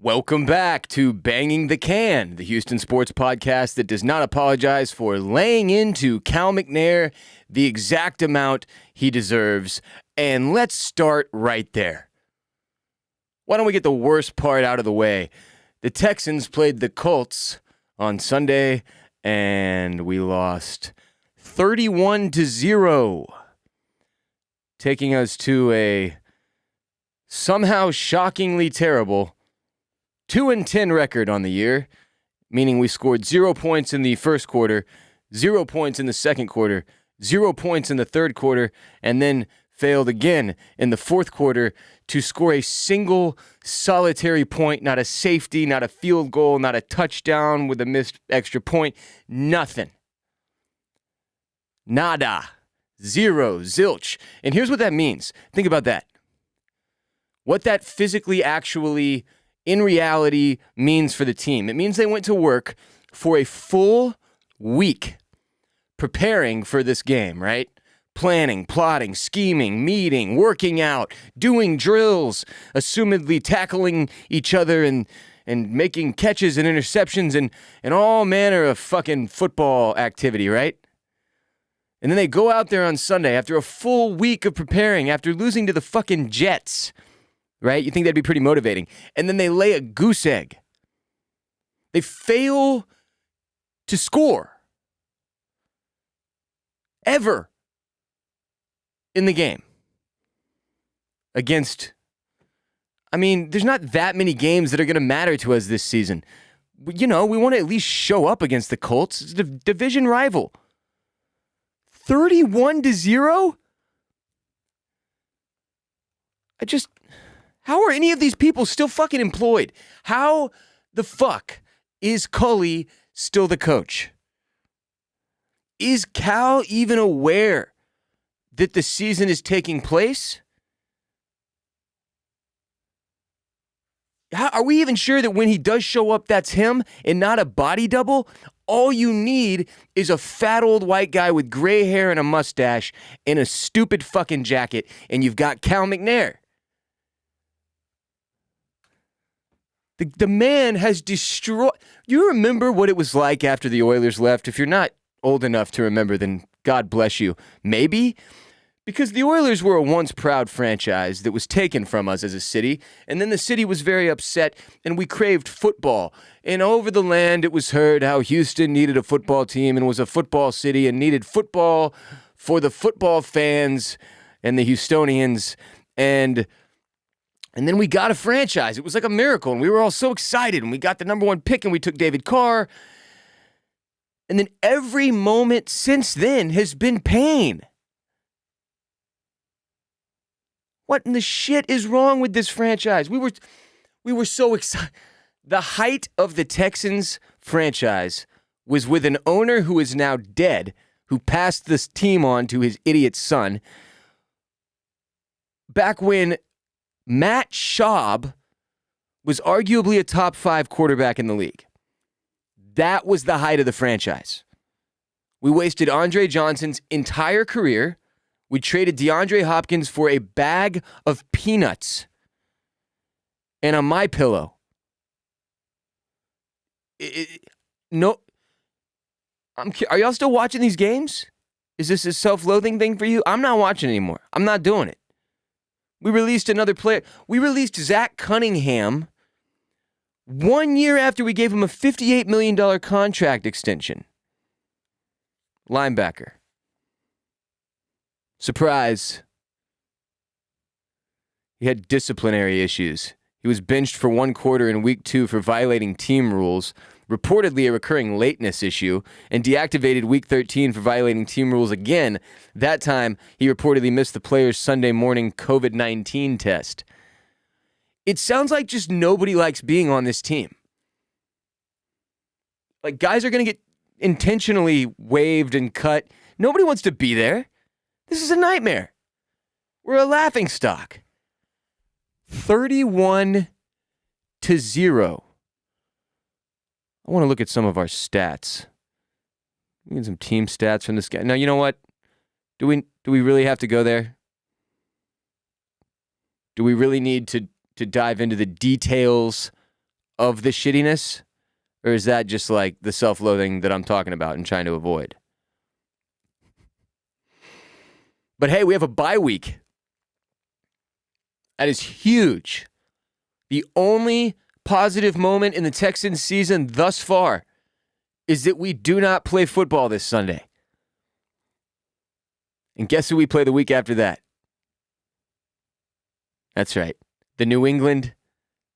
Welcome back to Banging the Can, the Houston sports podcast that does not apologize for laying into Cal McNair the exact amount he deserves. And let's start right there. Why don't we get the worst part out of the way? The Texans played the Colts on Sunday, and we lost 31-0, taking us to a somehow shockingly terrible 2-10 record on the year, meaning we scored 0 points in the first quarter, 0 points in the second quarter, 0 points in the third quarter, and then failed again in the fourth quarter to score a single solitary point, not a safety, not a field goal, not a touchdown with a missed extra point, nothing. Nada. Zero. Zilch. And here's what that means. Think about that. What that physically actually in reality means for the team. It means they went to work for a full week preparing for this game, right? Planning, plotting, scheming, meeting, working out, doing drills, assumedly tackling each other and making catches and interceptions and all manner of fucking football activity, right? And then they go out there on Sunday after a full week of preparing, after losing to the fucking Jets, right? You think that'd be pretty motivating. And then they lay a goose egg. They fail to score. Ever. In the game. Against, there's not that many games that are going to matter to us this season. You know, we want to at least show up against the Colts. It's a division rival. 31-0? How are any of these people still fucking employed? How the fuck is Cully still the coach? Is Cal even aware that the season is taking place? Are we even sure that when he does show up, that's him and not a body double? All you need is a fat old white guy with gray hair and a mustache and a stupid fucking jacket, and you've got Cal McNair. The man has destroyed... You remember what it was like after the Oilers left? If you're not old enough to remember, then God bless you. Maybe. Because the Oilers were a once proud franchise that was taken from us as a city, and then the city was very upset, and we craved football. And over the land, it was heard how Houston needed a football team and was a football city and needed football for the football fans and the Houstonians. And then we got a franchise. It was like a miracle, and we were all so excited, and we got the number one pick, and we took David Carr. And then every moment since then has been pain. What in the shit is wrong with this franchise? We were so excited. The height of the Texans franchise was with an owner who is now dead, who passed this team on to his idiot son. Back when Matt Schaub was arguably a top 5 quarterback in the league. That was the height of the franchise. We wasted Andre Johnson's entire career. We traded DeAndre Hopkins for a bag of peanuts and a MyPillow. No, are y'all still watching these games? Is this a self-loathing thing for you? I'm not watching anymore. I'm not doing it. We released another player. We released Zach Cunningham 1 year after we gave him a $58 million contract extension. Linebacker. Surprise. He had disciplinary issues. He was benched for 1 quarter in week 2 for violating team rules, reportedly a recurring lateness issue, and deactivated week 13 for violating team rules again. That time, he reportedly missed the player's Sunday morning COVID-19 test. It sounds like just nobody likes being on this team. Like, guys are going to get intentionally waived and cut. Nobody wants to be there. This is a nightmare. We're a laughingstock. 31-0. I want to look at some of our stats. We get some team stats from this guy. Now, you know what? Do we really have to go there? Do we really need to dive into the details of the shittiness? Or is that just like the self-loathing that I'm talking about and trying to avoid? But hey, we have a bye week. That is huge. The only positive moment in the Texans season thus far is that we do not play football this Sunday. And guess who we play the week after that? That's right. The New England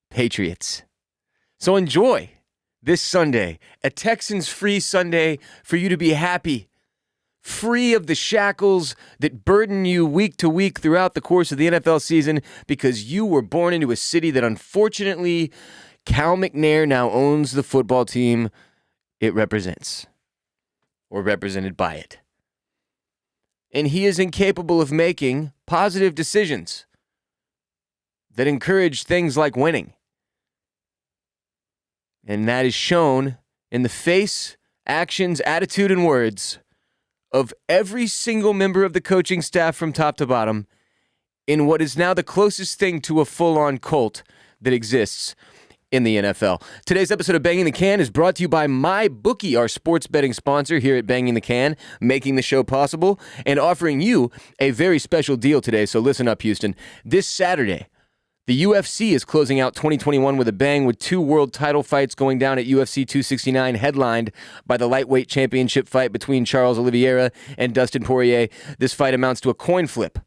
Patriots. So enjoy this Sunday, a Texans-free Sunday for you to be happy, free of the shackles that burden you week to week throughout the course of the NFL season because you were born into a city that unfortunately Cal McNair now owns the football team it represents, or represented by it. And he is incapable of making positive decisions that encourage things like winning. And that is shown in the face, actions, attitude, and words of every single member of the coaching staff from top to bottom in what is now the closest thing to a full-on cult that exists in the NFL. Today's episode of Banging the Can is brought to you by MyBookie, our sports betting sponsor here at Banging the Can, making the show possible and offering you a very special deal today. So listen up, Houston. This Saturday, the UFC is closing out 2021 with a bang with 2 world title fights going down at UFC 269, headlined by the lightweight championship fight between Charles Oliveira and Dustin Poirier. This fight amounts to a coin flip.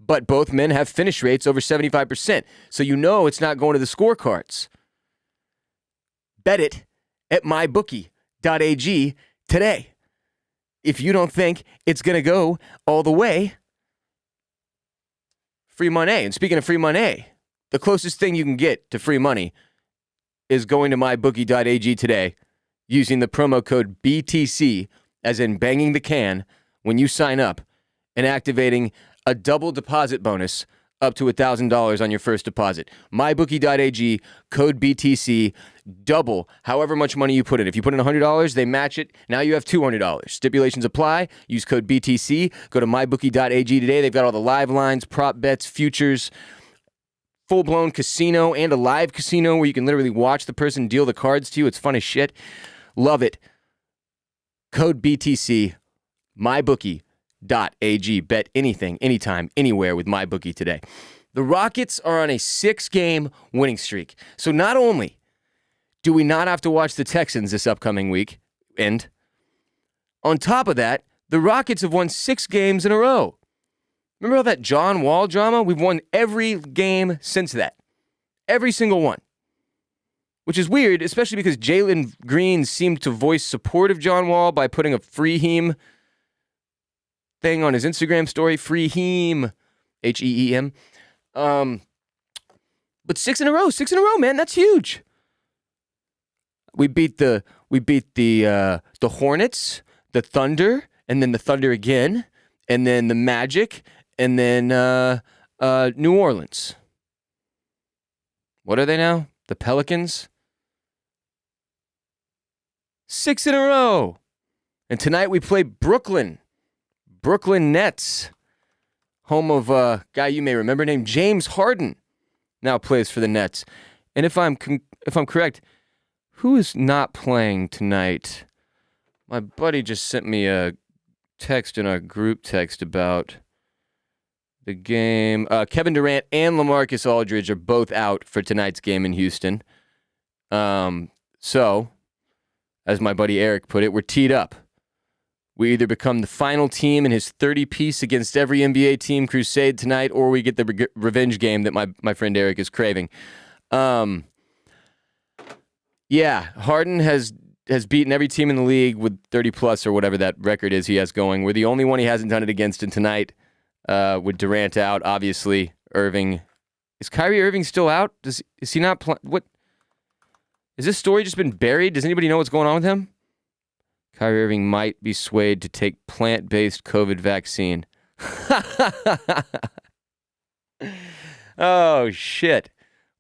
But both men have finish rates over 75%, so you know it's not going to the scorecards. Bet it at MyBookie.ag today. If you don't think it's going to go all the way, free money. And speaking of free money, the closest thing you can get to free money is going to MyBookie.ag today using the promo code BTC, as in banging the can, when you sign up and activating a double deposit bonus up to $1,000 on your first deposit. MyBookie.ag, code BTC, double however much money you put in. If you put in $100, they match it. Now you have $200. Stipulations apply. Use code BTC. Go to MyBookie.ag today. They've got all the live lines, prop bets, futures, full-blown casino, and a live casino where you can literally watch the person deal the cards to you. It's fun as shit. Love it. Code BTC, MyBookie.ag. Bet anything, anytime, anywhere with MyBookie today. The Rockets are on a 6-game winning streak. So not only do we not have to watch the Texans this upcoming week, and on top of that, the Rockets have won 6 games in a row. Remember all that John Wall drama? We've won every game since that. Every single one. Which is weird, especially because Jalen Green seemed to voice support of John Wall by putting a free him thing on his Instagram story, free him, H-E-E-M. But 6 in a row, man, that's huge. We beat the Hornets, the Thunder, and then the Thunder again, and then the Magic, and then New Orleans. What are they now? The Pelicans? 6 in a row. And tonight we play Brooklyn Nets, home of a guy you may remember named James Harden, now plays for the Nets. And if I'm correct, who is not playing tonight? My buddy just sent me a text in our group text about the game. Kevin Durant and LaMarcus Aldridge are both out for tonight's game in Houston. So, as my buddy Eric put it, we're teed up. We either become the final team in his 30-piece against every NBA team crusade tonight, or we get the revenge game that my friend Eric is craving. Yeah, Harden has beaten every team in the league with 30-plus or whatever that record is he has going. We're the only one he hasn't done it against, and tonight, with Durant out, obviously, Irving. Is Kyrie Irving still out? Is he not what? Has this story just been buried? Does anybody know what's going on with him? Kyrie Irving might be swayed to take plant-based COVID vaccine. Oh, shit.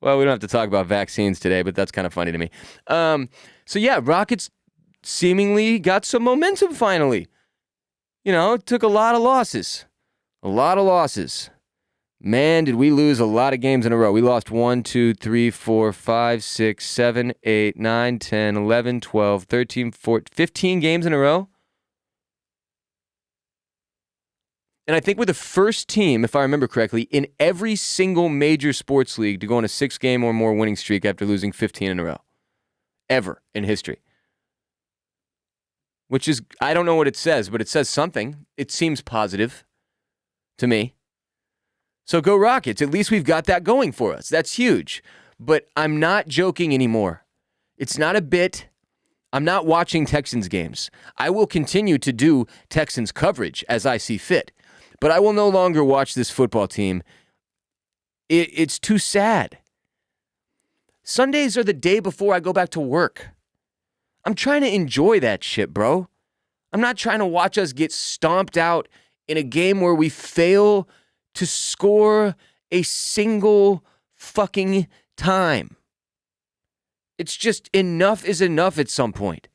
Well, we don't have to talk about vaccines today, but that's kind of funny to me. So, yeah, Rockets seemingly got some momentum finally. You know, it took a lot of losses. Man, did we lose a lot of games in a row. We lost 1, 2, 3, 4, 5, 6, 7, 8, 9, 10, 11, 12, 13, 14, 15 games in a row. And I think we're the first team, if I remember correctly, in every single major sports league to go on a 6-game or more winning streak after losing 15 in a row. Ever in history. Which is, I don't know what it says, but it says something. It seems positive to me. So go Rockets. At least we've got that going for us. That's huge. But I'm not joking anymore. It's not a bit. I'm not watching Texans games. I will continue to do Texans coverage as I see fit. But I will no longer watch this football team. It's too sad. Sundays are the day before I go back to work. I'm trying to enjoy that shit, bro. I'm not trying to watch us get stomped out in a game where we fail to score a single fucking time. It's just enough is enough at some point.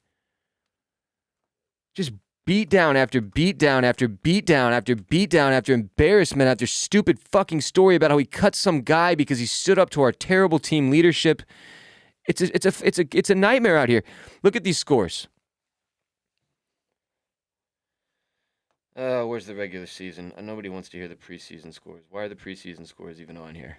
Just beat down after beat down after beat down after beat down after embarrassment after stupid fucking story about how he cut some guy because he stood up to our terrible team leadership. It's a nightmare out here. Look at these scores. Where's the regular season? Nobody wants to hear the preseason scores. Why are the preseason scores even on here?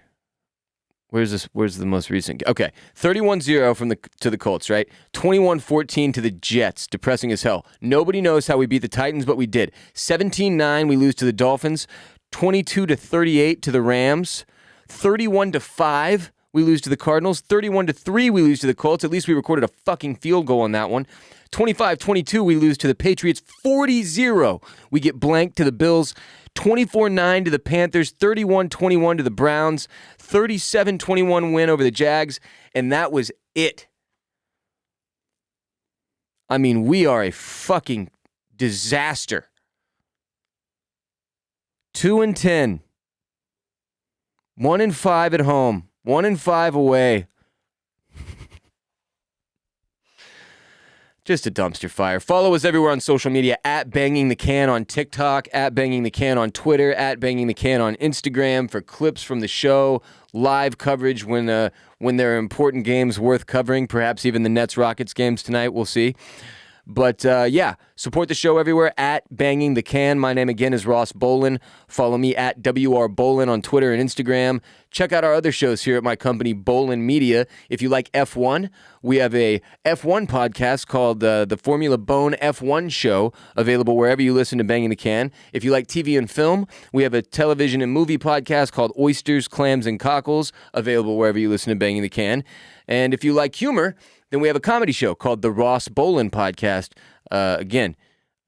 Where's the most recent? Okay, 31-0 to the Colts, right? 21-14 to the Jets, depressing as hell. Nobody knows how we beat the Titans, but we did. 17-9 we lose to the Dolphins. 22-38 to the Rams. 31-5 we lose to the Cardinals. 31-3 we lose to the Colts. At least we recorded a fucking field goal on that one. 25-22 we lose to the Patriots. 40-0 we get blanked to the Bills. 24-9 to the Panthers. 31-21 to the Browns. 37-21 win over the Jags. And that was it. I mean, we are a fucking disaster. 2-10. 1-5 at home. 1-5 away. Just a dumpster fire. Follow us everywhere on social media, at Banging the Can on TikTok, at Banging the Can on Twitter, at Banging the Can on Instagram for clips from the show, live coverage when there are important games worth covering, perhaps even the Nets-Rockets games tonight. We'll see. But, yeah, support the show everywhere, at Banging the Can. My name, again, is Ross Bolen. Follow me at WR Bolen on Twitter and Instagram. Check out our other shows here at my company, Bolen Media. If you like F1, we have a F1 podcast called the Formula Bone F1 Show, available wherever you listen to Banging the Can. If you like TV and film, we have a television and movie podcast called Oysters, Clams, and Cockles, available wherever you listen to Banging the Can. And if you like humor, then we have a comedy show called the Ross Bolen Podcast. Again,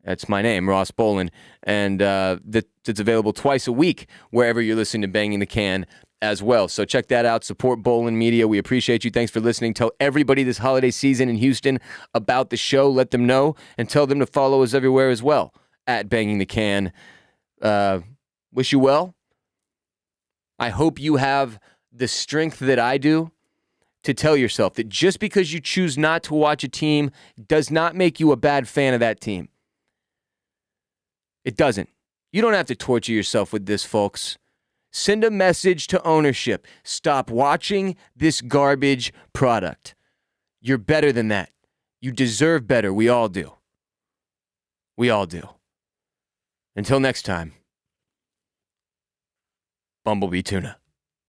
that's my name, Ross Bolen. And that's available twice a week wherever you're listening to Banging the Can as well. So check that out. Support Bolen Media. We appreciate you. Thanks for listening. Tell everybody this holiday season in Houston about the show. Let them know. And tell them to follow us everywhere as well, at Banging the Can. Wish you well. I hope you have the strength that I do to tell yourself that just because you choose not to watch a team does not make you a bad fan of that team. It doesn't. You don't have to torture yourself with this, folks. Send a message to ownership. Stop watching this garbage product. You're better than that. You deserve better. We all do. We all do. Until next time, Bumblebee Tuna.